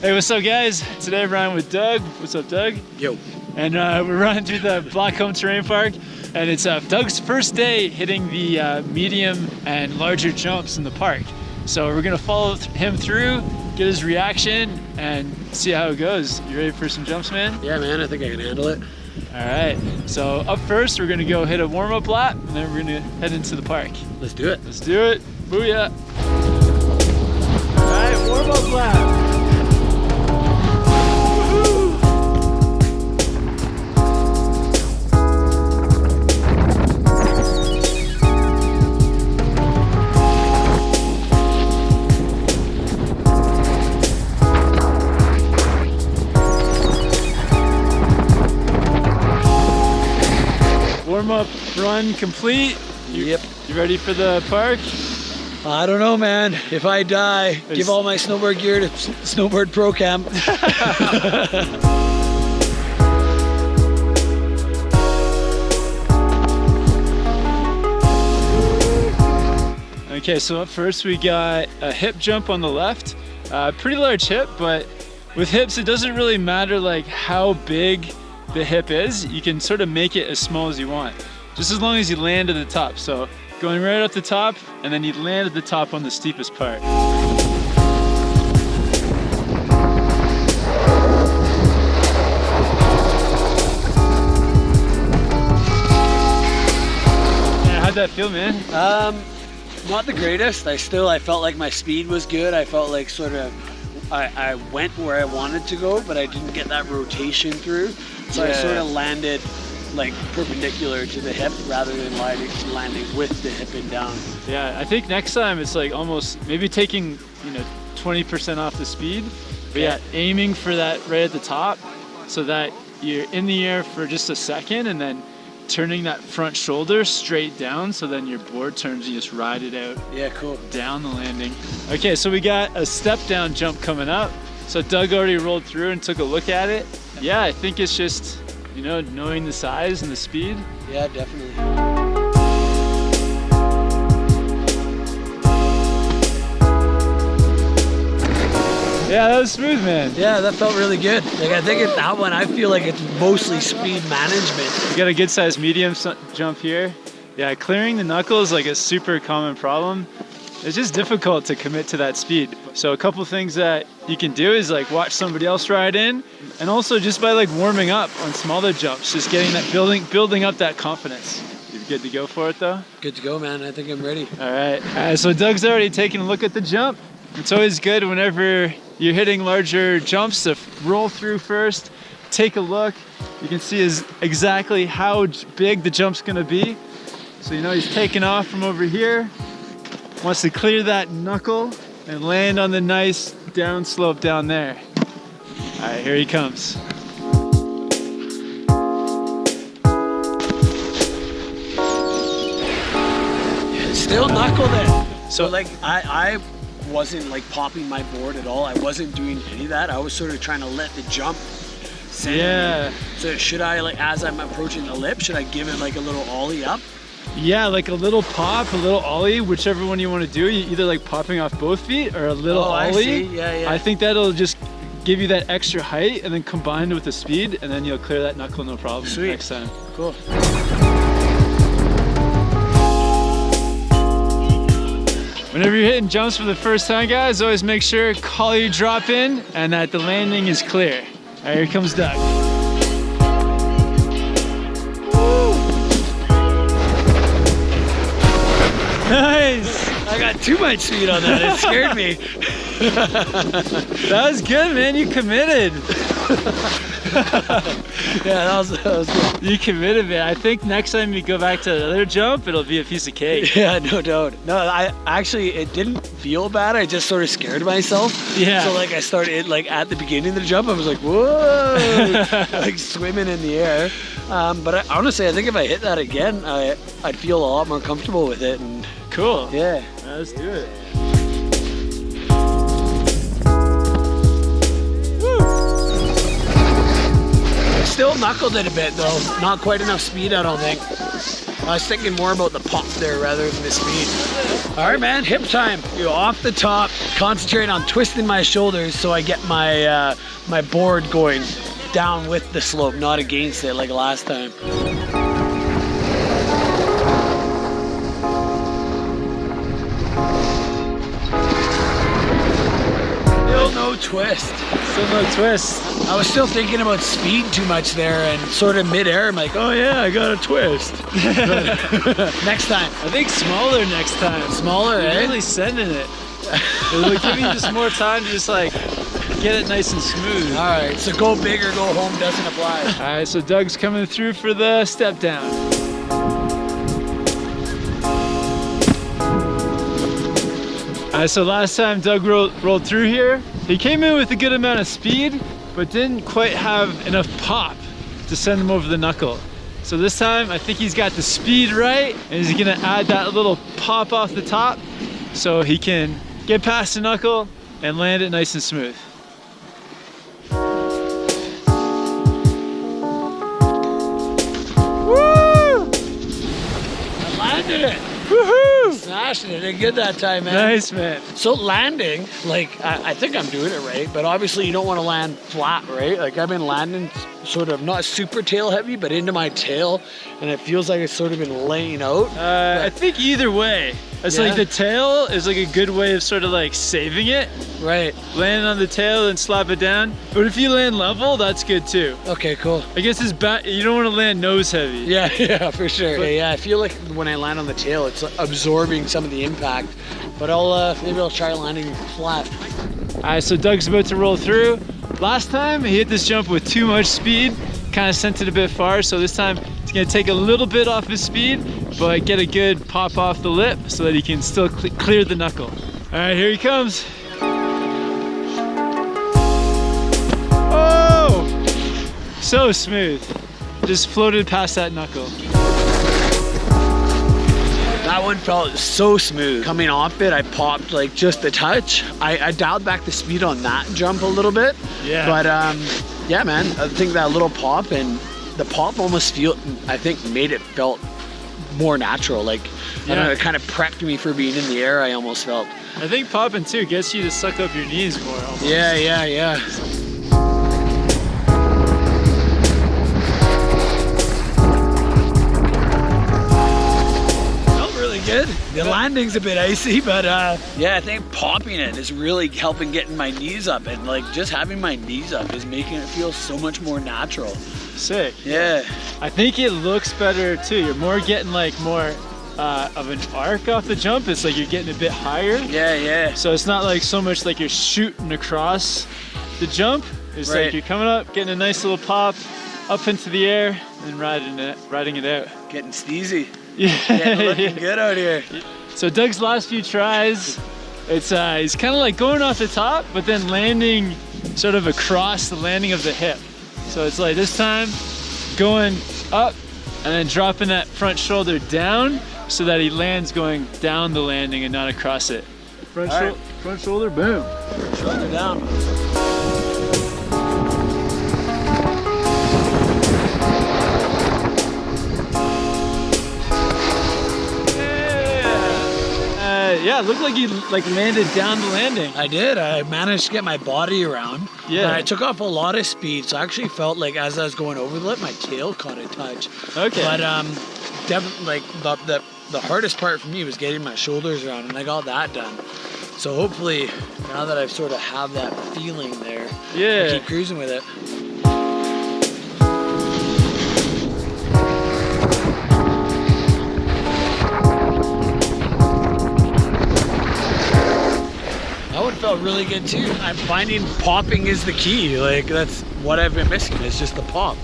Hey, what's up, guys? Today I'm riding with Doug. What's up, Doug? Yo. And we're running through the Blackcomb Terrain Park, and it's Doug's first day hitting the medium and larger jumps in the park. So we're gonna follow him through, get his reaction, and see how it goes. You ready for some jumps, man? Yeah, man, I think I can handle it. All right, so up first, we're gonna go hit a warm-up lap, and then we're gonna head into the park. Let's do it. Let's do it. Booyah. All right, warm-up lap. Warm-up run complete. Yep. You ready for the park? I don't know, man. If I die, give all my snowboard gear to Snowboard Pro Camp. Okay, so up first we got a hip jump on the left. Pretty large hip, but with hips it doesn't really matter like how big the hip is. You can sort of make it as small as you want, just as long as you land at the top. So going right at the top, and then you land at the top on the steepest part. Yeah, how'd that feel, man? Not the greatest. I felt like my speed was good. I felt like sort of I went where I wanted to go, but I didn't get that rotation through. So I sort of landed like perpendicular to the hip rather than landing with the hip and down. Yeah, I think next time it's like almost maybe taking 20% off the speed, but yeah, aiming for that right at the top so that you're in the air for just a second and then turning that front shoulder straight down, so then your board turns, you just ride it out. Yeah, cool. Down the landing. Okay, so we got a step down jump coming up. So Doug already rolled through and took a look at it. Yeah, I think it's just, knowing the size and the speed. Yeah, definitely. Yeah, that was smooth, man. Yeah, that felt really good. Like I think that one, I feel like it's mostly speed management. You got a good sized medium jump here. Yeah, clearing the knuckle is like a super common problem. It's just difficult to commit to that speed. So a couple things that you can do is like watch somebody else ride in, and also just by like warming up on smaller jumps, just getting that building up that confidence. You good to go for it though? Good to go, man. I think I'm ready. All right. So Doug's already taking a look at the jump. It's always good whenever you're hitting larger jumps to roll through first, take a look. You can see exactly how big the jump's gonna be. So he's taking off from over here, wants to clear that knuckle and land on the nice down slope down there. All right, here he comes. Still knuckle there. So like I wasn't like popping my board at all. I wasn't doing any of that. I was sort of trying to let the jump send me. So should I, like, as I'm approaching the lip, should I give it like a little ollie up? Yeah, like a little pop, a little ollie, whichever one you want to do. You either like popping off both feet or a little ollie. I see. Yeah. I think that'll just give you that extra height, and then combined with the speed, and then you'll clear that knuckle no problem. Sweet. Next time. Cool. Whenever you're hitting jumps for the first time, guys, always make sure collie drop in and that the landing is clear. All right, here comes Doug. Woo. Nice. I got too much speed on that. It scared me. That was good, man. You committed. Yeah, that was good. You committed, man. I think next time you go back to the other jump, it'll be a piece of cake. Yeah, no doubt. No, it didn't feel bad. I just sort of scared myself. Yeah. So like I started like at the beginning of the jump, I was like, whoa, like swimming in the air. But honestly, I think if I hit that again, I'd feel a lot more comfortable with it. And cool. Yeah. Let's do it. Still knuckled it a bit though. Not quite enough speed, I don't think. I was thinking more about the pop there rather than the speed. All right, man, hip time. You off the top, concentrate on twisting my shoulders so I get my my board going down with the slope, not against it like last time. Still no twist. Still no twist. I was still thinking about speed too much there, and sort of mid-air, I'm like, oh yeah, I got a twist. Next time. I think smaller next time. Smaller, You're eh? really sending it. It'll give you just more time to just like get it nice and smooth. All right, so go big or go home doesn't apply. All right, so Doug's coming through for the step down. All right, so last time Doug rolled through here, he came in with a good amount of speed, but didn't quite have enough pop to send him over the knuckle. So this time, I think he's got the speed right, and he's gonna add that little pop off the top so he can get past the knuckle and land it nice and smooth. Woo! I landed it. Woohoo! Smashing it. Did good that time, man. Nice, man. So landing, like, I think I'm doing it right, but obviously you don't want to land flat, right? Like I've been landing sort of not super tail heavy, but into my tail, and it feels like it's sort of been laying out. I think either way. It's like the tail is like a good way of sort of like saving it. Right. Landing on the tail and slap it down. But if you land level, that's good too. Okay, cool. I guess it's bad. You don't want to land nose heavy. Yeah, for sure. But, yeah, I feel like when I land on the tail, it's absorbing some of the impact. But maybe I'll try landing flat. All right, so Doug's about to roll through. Last time he hit this jump with too much speed, kind of sent it a bit far. So this time he's gonna take a little bit off his speed, but get a good pop off the lip so that he can still clear the knuckle. All right, here he comes. Oh, so smooth. Just floated past that knuckle. That one felt so smooth. Coming off it, I popped like just a touch. I dialed back the speed on that jump a little bit. Yeah. But yeah, man, I think that little pop and the pop almost I think made it felt more natural. Like, I don't know, it kind of prepped me for being in the air, I almost felt. I think popping too gets you to suck up your knees more almost. Yeah. Good. The landing's a bit icy, but yeah, I think popping it is really helping getting my knees up, and like just having my knees up is making it feel so much more natural. Sick. Yeah. I think it looks better too. You're more getting like more of an arc off the jump. It's like you're getting a bit higher. Yeah. So it's not like so much like you're shooting across the jump. It's like you're coming up, getting a nice little pop up into the air and riding it out. Getting steezy. Yeah, looking good out here. So Doug's last few tries, it's he's kind of like going off the top, but then landing sort of across the landing of the hip. So it's like this time going up and then dropping that front shoulder down so that he lands going down the landing and not across it. Front shoulder, boom. Shoulder down. Yeah, it looked like you like landed down the landing. I did. I managed to get my body around. Yeah. And I took off a lot of speed, so I actually felt like as I was going over the lip, my tail caught a touch. Okay. But definitely like the hardest part for me was getting my shoulders around, and I got that done. So hopefully, now that I've sort of have that feeling there, yeah, I keep cruising with it. That one felt really good too. I'm finding popping is the key. Like that's what I've been missing. It's just the pop.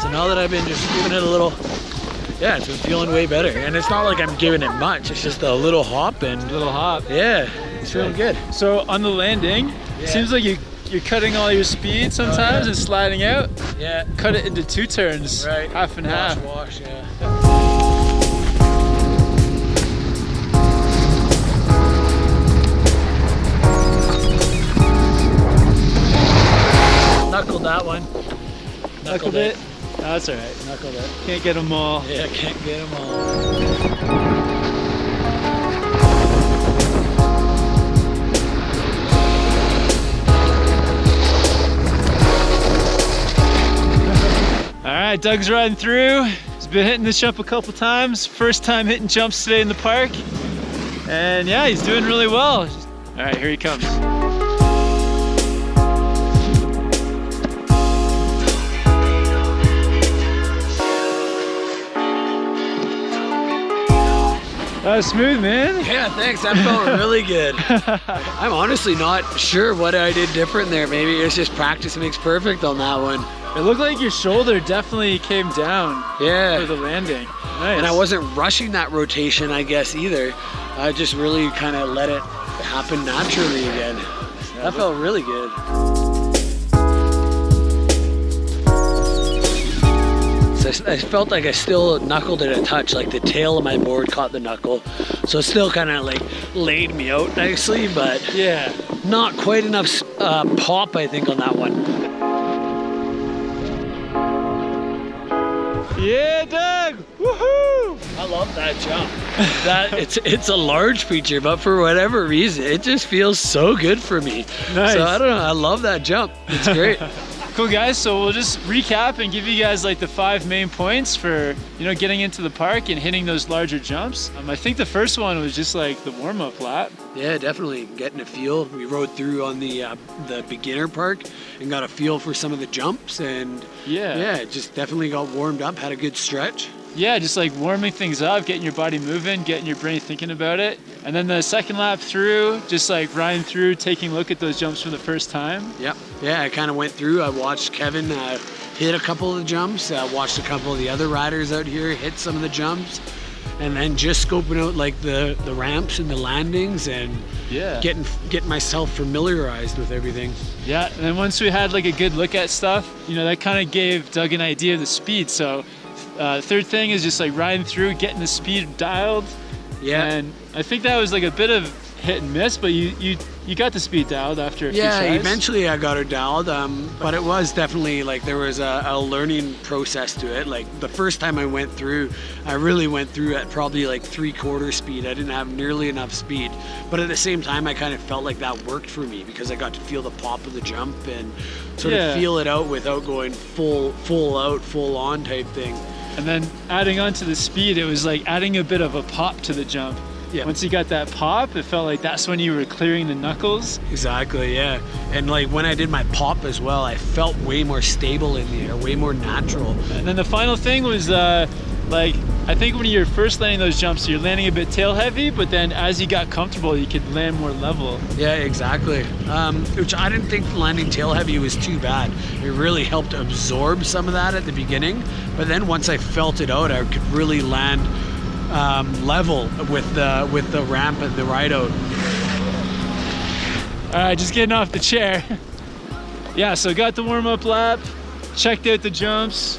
So now that I've been just giving it a little, yeah, it's been feeling way better. And it's not like I'm giving it much. It's just a little hop and yeah, it's feeling good. So on the landing, it seems like you're cutting all your speed sometimes and sliding out. Yeah. Cut it into two turns, right? Half and half. Wash, yeah. Knuckled that one. Knuckled it. No, that's all right. knuckled it. Can't get them all. Yeah, can't get them all. All right, Doug's riding through. He's been hitting this jump a couple times. First time hitting jumps today in the park. And yeah, he's doing really well. All right, here he comes. That was smooth, man. Yeah, thanks. That felt really good. I'm honestly not sure what I did different there. Maybe it's just practice makes perfect on that one. It looked like your shoulder definitely came down Yeah. for the landing. Nice. And I wasn't rushing that rotation, I guess, either. I just really kind of let it happen naturally again. That felt really good. So I felt like I still knuckled it a touch, like the tail of my board caught the knuckle. So it still kind of like laid me out nicely, but yeah, not quite enough pop, I think, on that one. Yeah, Doug! Woohoo! I love that jump. It's a large feature, but for whatever reason, it just feels so good for me. Nice. So I don't know. I love that jump. It's great. Cool, guys. So we'll just recap and give you guys like the 5 main points for, you know, getting into the park and hitting those larger jumps. I think the first one was just like the warm-up lap. Yeah, definitely getting a feel. We rode through on the beginner park and got a feel for some of the jumps, and yeah, just definitely got warmed up. Had a good stretch. Yeah, just like warming things up, getting your body moving, getting your brain thinking about it. And then the second lap through, just like riding through, taking a look at those jumps for the first time. Yep. Yeah, I kind of went through. I watched Kevin hit a couple of the jumps. I watched a couple of the other riders out here hit some of the jumps. And then just scoping out like the ramps and the landings and yeah, getting myself familiarized with everything. Yeah, and then once we had like a good look at stuff, you know, that kind of gave Doug an idea of the speed. So third thing is just like riding through, getting the speed dialed. Yeah. And I think that was like a bit of hit and miss, but you got the speed dialed after a few Yeah, tries. eventually I got her dialed, but it was definitely like there was a learning process to it. Like the first time I went through, I really went through at probably like 3/4 speed. I didn't have nearly enough speed, but at the same time I kind of felt like that worked for me because I got to feel the pop of the jump and sort of feel it out without going full out, full on type thing. And then adding on to the speed, it was like adding a bit of a pop to the jump. Yeah. Once you got that pop, it felt like that's when you were clearing the knuckles. Exactly, yeah. And like when I did my pop as well, I felt way more stable in the air, way more natural. And then the final thing was like, I think when you're first landing those jumps, you're landing a bit tail heavy, but then as you got comfortable, you could land more level. Yeah, exactly. Which I didn't think landing tail heavy was too bad. It really helped absorb some of that at the beginning. But then once I felt it out, I could really land level with the ramp and the ride out. All right, just getting off the chair. Yeah, so got the warm-up lap, checked out the jumps,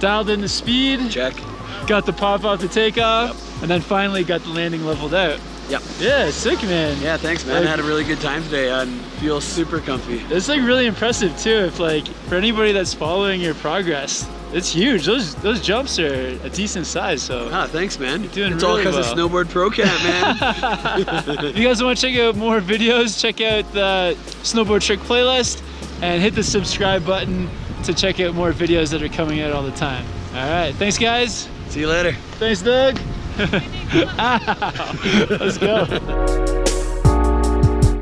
dialed in the speed. Check. Got the pop off the takeoff, and then finally got the landing leveled out. Yep. Yeah, sick, man. Yeah, thanks, man. I had a really good time today and feel super comfy. It's like really impressive too. If like for anybody that's following your progress, it's huge. Those jumps are a decent size. So thanks, man. You're doing it's really all because of Snowboard Pro Camp, man. If you guys want to check out more videos, check out the Snowboard Trick playlist and hit the subscribe button to check out more videos that are coming out all the time. All right, thanks guys. See you later. Thanks, Doug. Ow. Let's go.